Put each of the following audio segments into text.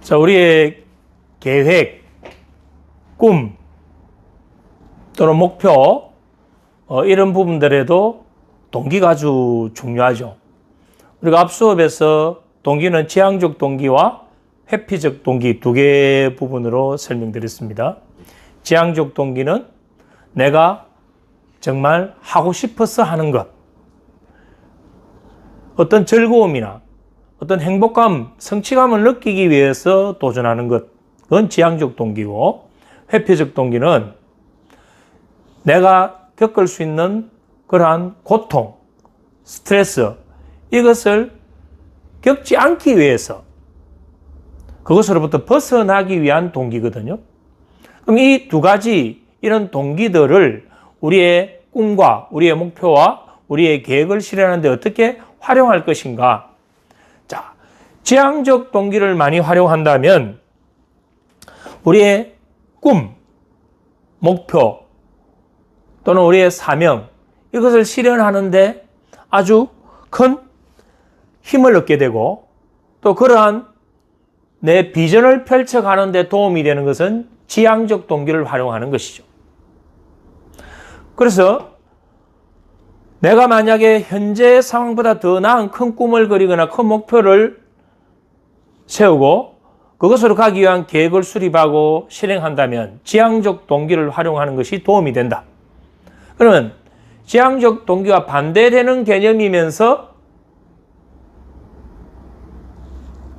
자, 우리의 계획, 꿈 또는 목표 이런 부분들에도 동기가 아주 중요하죠. 우리가 앞 수업에서 동기는 지향적 동기와 회피적 동기 두 개의 부분으로 설명드렸습니다. 지향적 동기는 내가 정말 하고 싶어서 하는 것, 어떤 즐거움이나 어떤 행복감, 성취감을 느끼기 위해서 도전하는 것, 그건 지향적 동기고, 회피적 동기는 내가 겪을 수 있는 그러한 고통, 스트레스, 이것을 겪지 않기 위해서 그것으로부터 벗어나기 위한 동기거든요. 그럼 이 두 가지 이런 동기들을 우리의 꿈과 우리의 목표와 우리의 계획을 실현하는 데 어떻게 활용할 것인가? 자, 지향적 동기를 많이 활용한다면 우리의 꿈, 목표 또는 우리의 사명 이것을 실현하는 데 아주 큰 힘을 얻게 되고 또 그러한 내 비전을 펼쳐가는 데 도움이 되는 것은 지향적 동기를 활용하는 것이죠. 그래서 내가 만약에 현재 상황보다 더 나은 큰 꿈을 그리거나 큰 목표를 세우고 그것으로 가기 위한 계획을 수립하고 실행한다면 지향적 동기를 활용하는 것이 도움이 된다. 그러면 지향적 동기와 반대되는 개념이면서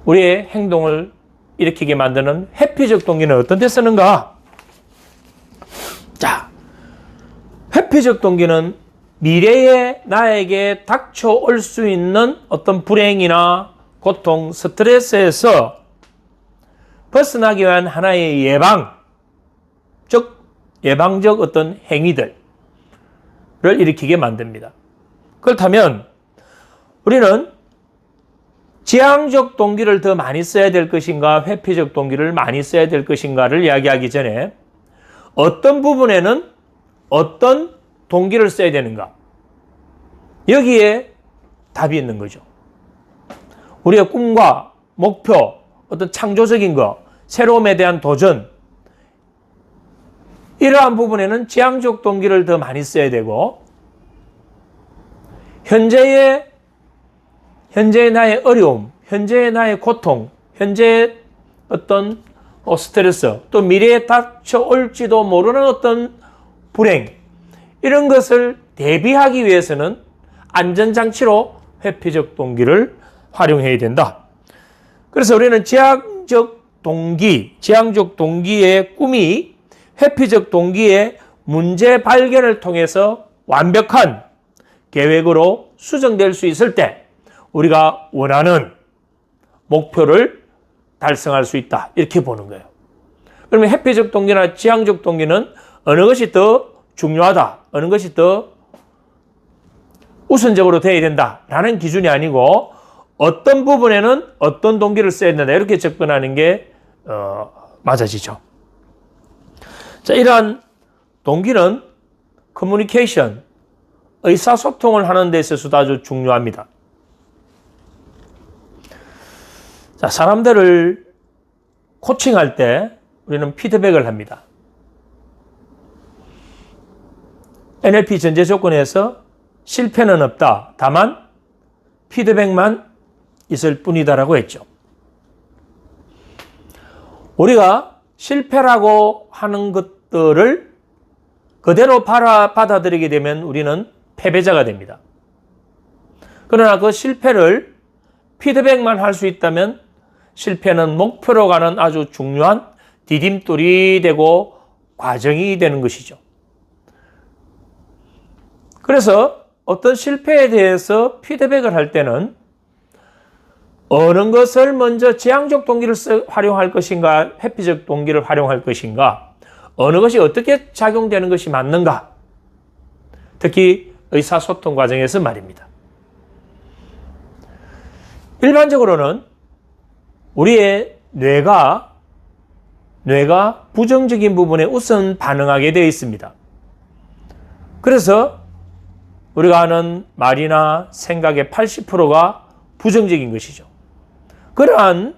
우리의 행동을 일으키게 만드는 회피적 동기는 어떤 데 쓰는가? 자, 회피적 동기는 미래에 나에게 닥쳐올 수 있는 어떤 불행이나 고통, 스트레스에서 벗어나기 위한 하나의 예방, 즉 예방적 어떤 행위들을 일으키게 만듭니다. 그렇다면 우리는 지향적 동기를 더 많이 써야 될 것인가, 회피적 동기를 많이 써야 될 것인가를 이야기하기 전에 어떤 부분에는 어떤 동기를 써야 되는가? 여기에 답이 있는 거죠. 우리의 꿈과 목표, 어떤 창조적인 것, 새로움에 대한 도전, 이러한 부분에는 지향적 동기를 더 많이 써야 되고, 현재의 나의 어려움, 현재의 나의 고통, 현재의 어떤 스트레스, 또 미래에 닥쳐올지도 모르는 어떤 불행, 이런 것을 대비하기 위해서는 안전장치로 회피적 동기를 활용해야 된다. 그래서 우리는 지향적 동기의 꿈이 회피적 동기의 문제 발견을 통해서 완벽한 계획으로 수정될 수 있을 때 우리가 원하는 목표를 달성할 수 있다. 이렇게 보는 거예요. 그러면 회피적 동기나 지향적 동기는 어느 것이 더 중요하다, 어느 것이 더 우선적으로 돼야 된다라는 기준이 아니고 어떤 부분에는 어떤 동기를 써야 된다 이렇게 접근하는 게 맞아지죠. 자, 이러한 동기는 커뮤니케이션, 의사소통을 하는 데 있어서도 아주 중요합니다. 자, 사람들을 코칭할 때 우리는 피드백을 합니다. NLP 전제 조건에서 실패는 없다. 다만 피드백만 있을 뿐이다라고 했죠. 우리가 실패라고 하는 것들을 그대로 받아들이게 되면 우리는 패배자가 됩니다. 그러나 그 실패를 피드백만 할 수 있다면 실패는 목표로 가는 아주 중요한 디딤돌이 되고 과정이 되는 것이죠. 그래서 어떤 실패에 대해서 피드백을 할 때는 어느 것을 먼저 지향적 동기를 활용할 것인가, 회피적 동기를 활용할 것인가, 어느 것이 어떻게 작용되는 것이 맞는가, 특히 의사소통 과정에서 말입니다. 일반적으로는 우리의 뇌가 부정적인 부분에 우선 반응하게 되어 있습니다. 그래서 우리가 하는 말이나 생각의 80%가 부정적인 것이죠. 그러한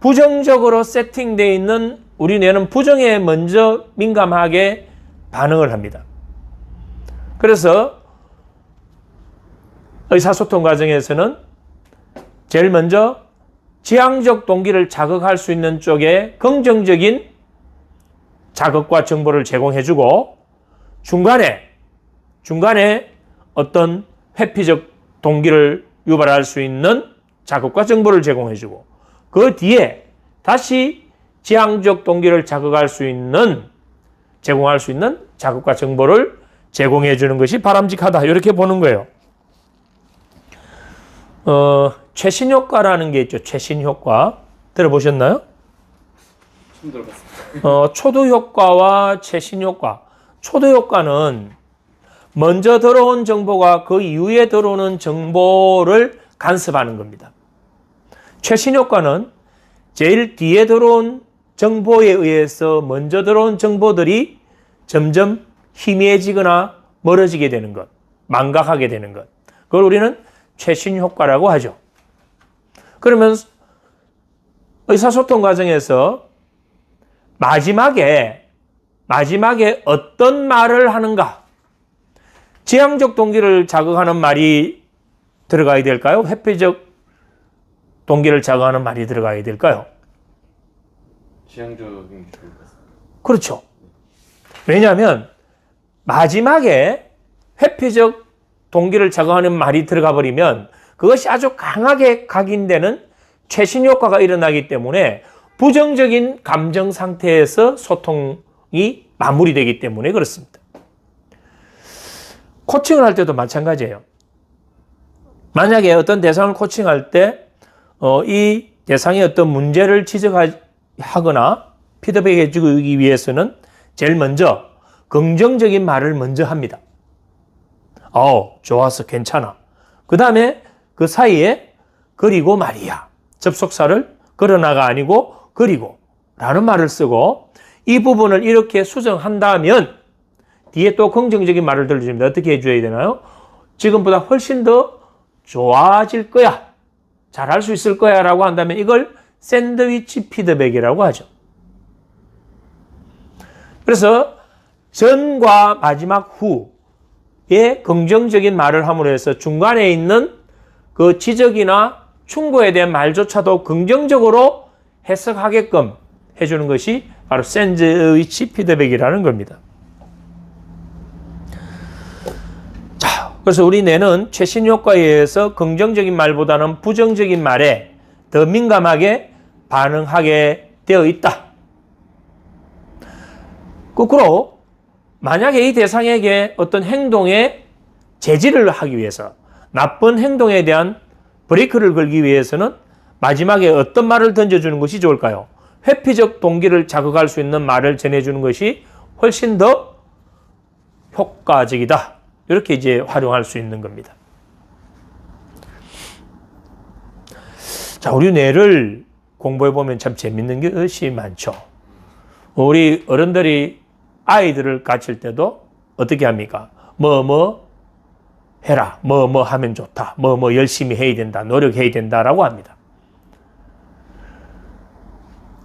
부정적으로 세팅되어 있는 우리 뇌는 부정에 먼저 민감하게 반응을 합니다. 그래서 의사소통 과정에서는 제일 먼저 지향적 동기를 자극할 수 있는 쪽에 긍정적인 자극과 정보를 제공해주고 중간에 어떤 회피적 동기를 유발할 수 있는 자극과 정보를 제공해주고 그 뒤에 다시 지향적 동기를 제공할 수 있는 자극과 정보를 제공해주는 것이 바람직하다. 이렇게 보는 거예요. 최신 효과라는 게 있죠. 최신 효과. 들어보셨나요? 처음 들어봤습니다. 초도 효과와 최신 효과. 초도 효과는 먼저 들어온 정보가 그 이후에 들어오는 정보를 간섭하는 겁니다. 최신 효과는 제일 뒤에 들어온 정보에 의해서 먼저 들어온 정보들이 점점 희미해지거나 멀어지게 되는 것, 망각하게 되는 것. 그걸 우리는 최신 효과라고 하죠. 그러면 의사소통 과정에서 마지막에 어떤 말을 하는가? 지향적 동기를 자극하는 말이 들어가야 될까요? 회피적 동기를 자극하는 말이 들어가야 될까요? 지향적인 게 좋을 것 같습니다. 그렇죠. 왜냐하면 마지막에 회피적 동기를 자극하는 말이 들어가 버리면 그것이 아주 강하게 각인되는 최신 효과가 일어나기 때문에 부정적인 감정 상태에서 소통이 마무리되기 때문에 그렇습니다. 코칭을 할 때도 마찬가지예요. 만약에 어떤 대상을 코칭할 때 이 대상이 어떤 문제를 지적하거나 피드백해 주기 위해서는 제일 먼저 긍정적인 말을 먼저 합니다. 좋았어, 괜찮아. 그 다음에 그 사이에 그리고 말이야. 접속사를 그러나가 아니고 그리고 라는 말을 쓰고 이 부분을 이렇게 수정한다면 뒤에 또 긍정적인 말을 들려줍니다. 어떻게 해줘야 되나요? 지금보다 훨씬 더 좋아질 거야. 잘할 수 있을 거야 라고 한다면 이걸 샌드위치 피드백이라고 하죠. 그래서 전과 마지막 후에 긍정적인 말을 함으로 해서 중간에 있는 그 지적이나 충고에 대한 말조차도 긍정적으로 해석하게끔 해주는 것이 바로 샌드위치 피드백이라는 겁니다. 자, 그래서 우리 뇌는 최신 효과에 의해서 긍정적인 말보다는 부정적인 말에 더 민감하게 반응하게 되어 있다. 거꾸로 만약에 이 대상에게 어떤 행동에 제지를 하기 위해서 나쁜 행동에 대한 브레이크를 걸기 위해서는 마지막에 어떤 말을 던져주는 것이 좋을까요? 회피적 동기를 자극할 수 있는 말을 전해주는 것이 훨씬 더 효과적이다. 이렇게 이제 활용할 수 있는 겁니다. 자, 우리 뇌를 공부해 보면 참 재밌는 것이 많죠. 우리 어른들이 아이들을 가르칠 때도 어떻게 합니까? 뭐 해라. 뭐 하면 좋다. 뭐 열심히 해야 된다. 노력해야 된다라고 합니다.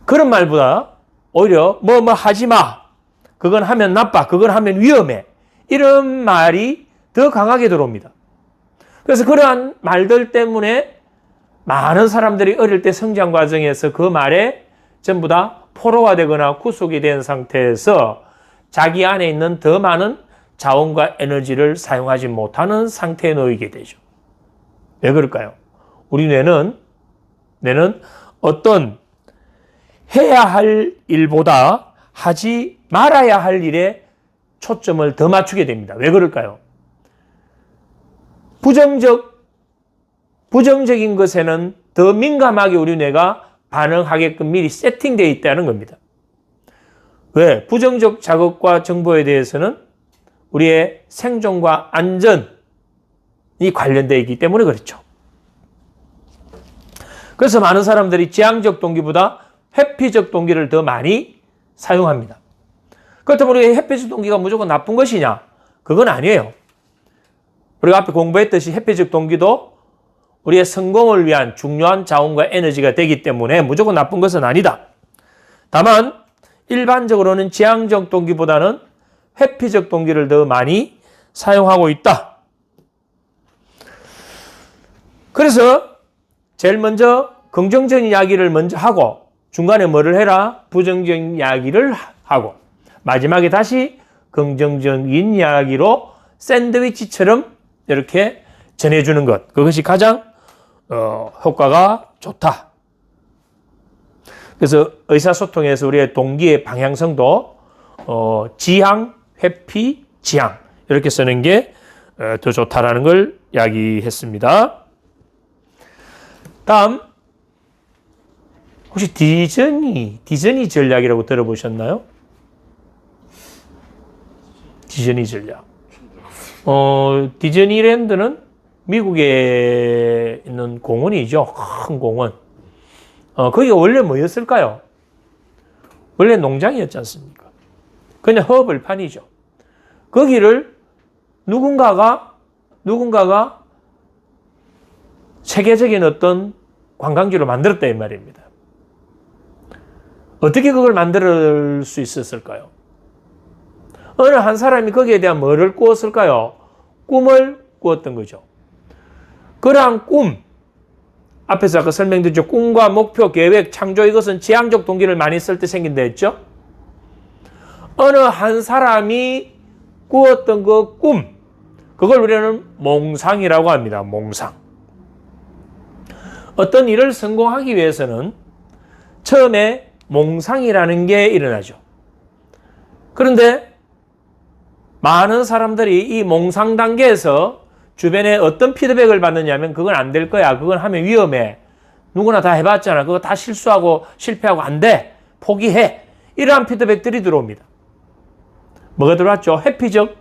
그런 말보다 오히려 뭐 하지 마. 그건 하면 나빠. 그건 하면 위험해. 이런 말이 더 강하게 들어옵니다. 그래서 그러한 말들 때문에 많은 사람들이 어릴 때 성장 과정에서 그 말에 전부 다 포로가 되거나 구속이 된 상태에서 자기 안에 있는 더 많은 자원과 에너지를 사용하지 못하는 상태에 놓이게 되죠. 왜 그럴까요? 우리 뇌는 어떤 해야 할 일보다 하지 말아야 할 일에 초점을 더 맞추게 됩니다. 왜 그럴까요? 부정적인 것에는 더 민감하게 우리 뇌가 반응하게끔 미리 세팅되어 있다는 겁니다. 왜? 부정적 자극과 정보에 대해서는 우리의 생존과 안전이 관련되어 있기 때문에 그렇죠. 그래서 많은 사람들이 지향적 동기보다 회피적 동기를 더 많이 사용합니다. 그렇다면 우리 회피적 동기가 무조건 나쁜 것이냐? 그건 아니에요. 우리가 앞에 공부했듯이 회피적 동기도 우리의 성공을 위한 중요한 자원과 에너지가 되기 때문에 무조건 나쁜 것은 아니다. 다만 일반적으로는 지향적 동기보다는 회피적 동기를 더 많이 사용하고 있다. 그래서 제일 먼저 긍정적인 이야기를 먼저 하고 중간에 뭐를 해라? 부정적인 이야기를 하고 마지막에 다시 긍정적인 이야기로 샌드위치처럼 이렇게 전해주는 것. 그것이 가장 효과가 좋다. 그래서 의사소통에서 우리의 동기의 방향성도 지향, 회피, 지향 이렇게 쓰는 게 더 좋다라는 걸 이야기했습니다. 다음 혹시 디즈니 전략이라고 들어보셨나요? 디즈니 전략. 디즈니랜드는 미국에 있는 공원이죠. 큰 공원. 거기가 원래 뭐였을까요? 원래 농장이었지 않습니까? 그냥 허벌판이죠. 거기를 누군가가 세계적인 어떤 관광지로 만들었다 이 말입니다. 어떻게 그걸 만들 수 있었을까요? 어느 한 사람이 거기에 대한 뭐를 꾸었을까요? 꿈을 꾸었던 거죠. 그러한 꿈, 앞에서 아까 설명드렸죠. 꿈과 목표, 계획, 창조 이것은 지향적 동기를 많이 쓸 때 생긴다 했죠. 어느 한 사람이 꾸었던 그 꿈, 그걸 우리는 몽상이라고 합니다. 몽상. 어떤 일을 성공하기 위해서는 처음에 몽상이라는 게 일어나죠. 그런데 많은 사람들이 이 몽상 단계에서 주변에 어떤 피드백을 받느냐면 그건 안 될 거야. 그건 하면 위험해. 누구나 다 해봤잖아. 그거 다 실수하고 실패하고 안 돼. 포기해. 이러한 피드백들이 들어옵니다. 뭐가 들어왔죠? 회피적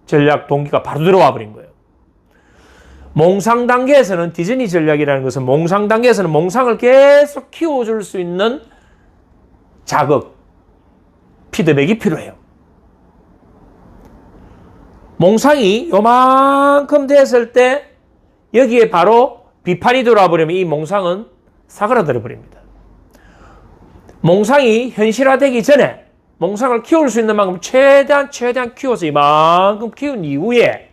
전략 동기가 바로 들어와 버린 거예요. 몽상 단계에서는 디즈니 전략이라는 것은 몽상 단계에서는 몽상을 계속 키워줄 수 있는 자극, 피드백이 필요해요. 몽상이 요만큼 됐을 때 여기에 바로 비판이 들어와 버리면 이 몽상은 사그라들어 버립니다. 몽상이 현실화되기 전에 몽상을 키울 수 있는 만큼 최대한 키워서 이만큼 키운 이후에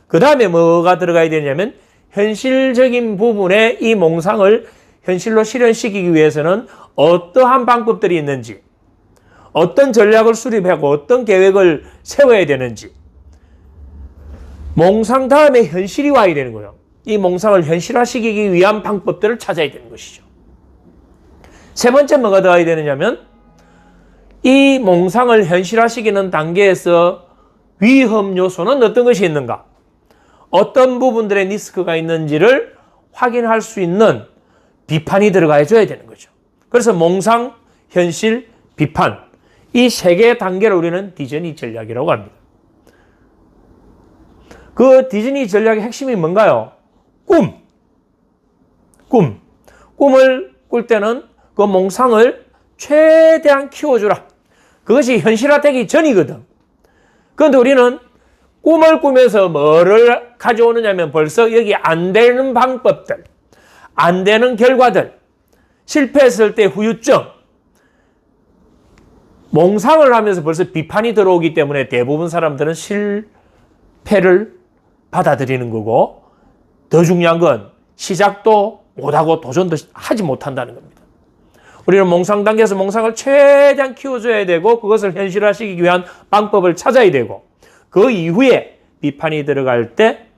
그 다음에 뭐가 들어가야 되냐면 현실적인 부분에 이 몽상을 현실로 실현시키기 위해서는 어떠한 방법들이 있는지, 어떤 전략을 수립하고 어떤 계획을 세워야 되는지, 몽상 다음에 현실이 와야 되는 거예요. 이 몽상을 현실화시키기 위한 방법들을 찾아야 되는 것이죠. 세 번째 뭐가 더해야 되느냐면 이 몽상을 현실화시키는 단계에서 위험 요소는 어떤 것이 있는가? 어떤 부분들의 리스크가 있는지를 확인할 수 있는 비판이 들어가 줘야 되는 거죠. 그래서 몽상, 현실, 비판 이 세 개의 단계를 우리는 디즈니 전략이라고 합니다. 그 디즈니 전략의 핵심이 뭔가요? 꿈을 꿀 때는 그 몽상을 최대한 키워주라. 그것이 현실화되기 전이거든. 그런데 우리는 꿈을 꾸면서 뭐를 가져오느냐면 벌써 여기 안 되는 방법들, 안 되는 결과들, 실패했을 때 후유증, 몽상을 하면서 벌써 비판이 들어오기 때문에 대부분 사람들은 실패를 받아들이는 거고 더 중요한 건 시작도 못하고 도전도 하지 못한다는 겁니다. 우리는 몽상 단계에서 몽상을 최대한 키워줘야 되고 그것을 현실화시키기 위한 방법을 찾아야 되고 그 이후에 비판이 들어갈 때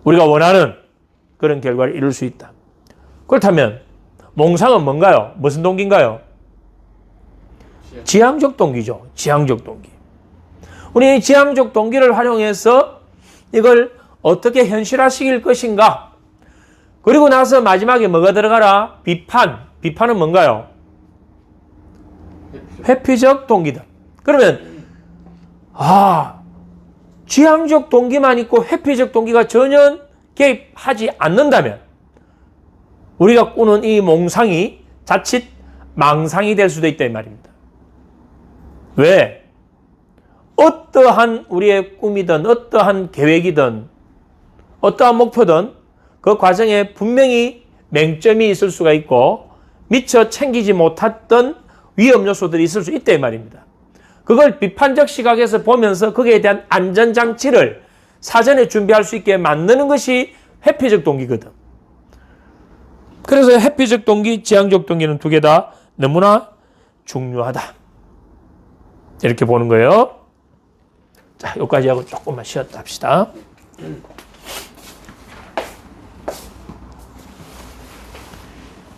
우리가 원하는 그런 결과를 이룰 수 있다. 그렇다면 몽상은 뭔가요? 무슨 동기인가요? 지향적 동기죠. 지향적 동기. 우리 지향적 동기를 활용해서 이걸 어떻게 현실화시킬 것인가? 그리고 나서 마지막에 뭐가 들어가라? 비판은 뭔가요? 회피적 동기다. 그러면 지향적 동기만 있고 회피적 동기가 전혀 개입하지 않는다면 우리가 꾸는 이 몽상이 자칫 망상이 될 수도 있다 이 말입니다. 왜? 어떠한 우리의 꿈이든 어떠한 계획이든 어떠한 목표든 그 과정에 분명히 맹점이 있을 수가 있고 미처 챙기지 못했던 위험 요소들이 있을 수 있다 이 말입니다. 그걸 비판적 시각에서 보면서 거기에 대한 안전장치를 사전에 준비할 수 있게 만드는 것이 회피적 동기거든. 그래서 회피적 동기, 지향적 동기는 두 개 다 너무나 중요하다. 이렇게 보는 거예요. 자, 여기까지 하고 조금만 쉬었다 합시다.